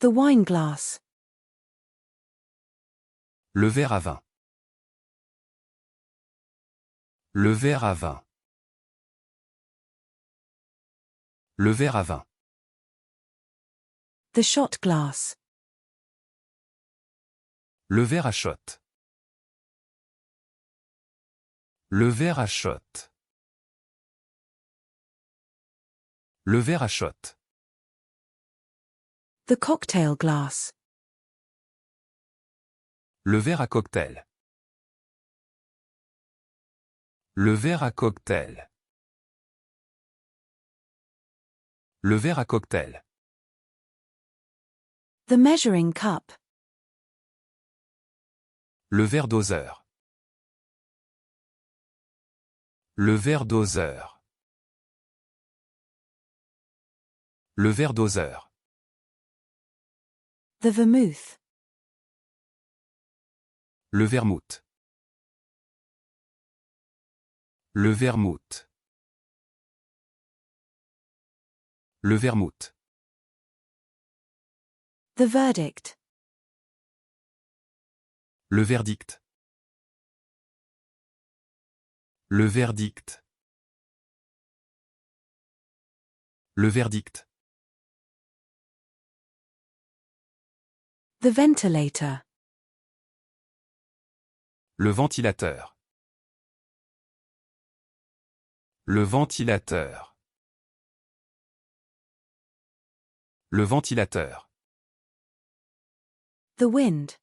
The wine glass. Le verre à vin. Le verre à vin. Le verre à vin. The shot glass. Le verre à shot. Le verre à shot. Le verre à shot. The cocktail glass. Le verre à cocktail. Le verre à cocktail. Le verre à cocktail. The measuring cup. Le verre doseur. Le verre doseur. Le verre doseur. The vermouth. Le vermouth. Le vermouth. Le vermouth. The verdict. Le verdict. Le verdict. Le verdict. The ventilator. Le ventilateur. Le ventilateur. Le ventilateur. The wind.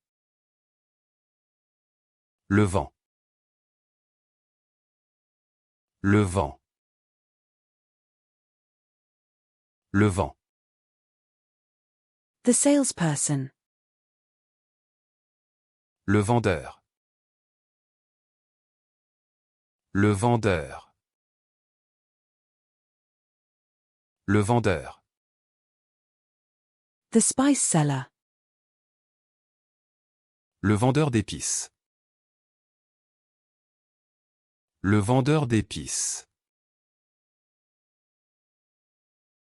Le vent. Le vent. Le vent. The salesperson. Le vendeur. Le vendeur. Le vendeur. The spice seller. Le vendeur d'épices. Le vendeur d'épices.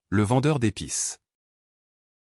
Le vendeur d'épices.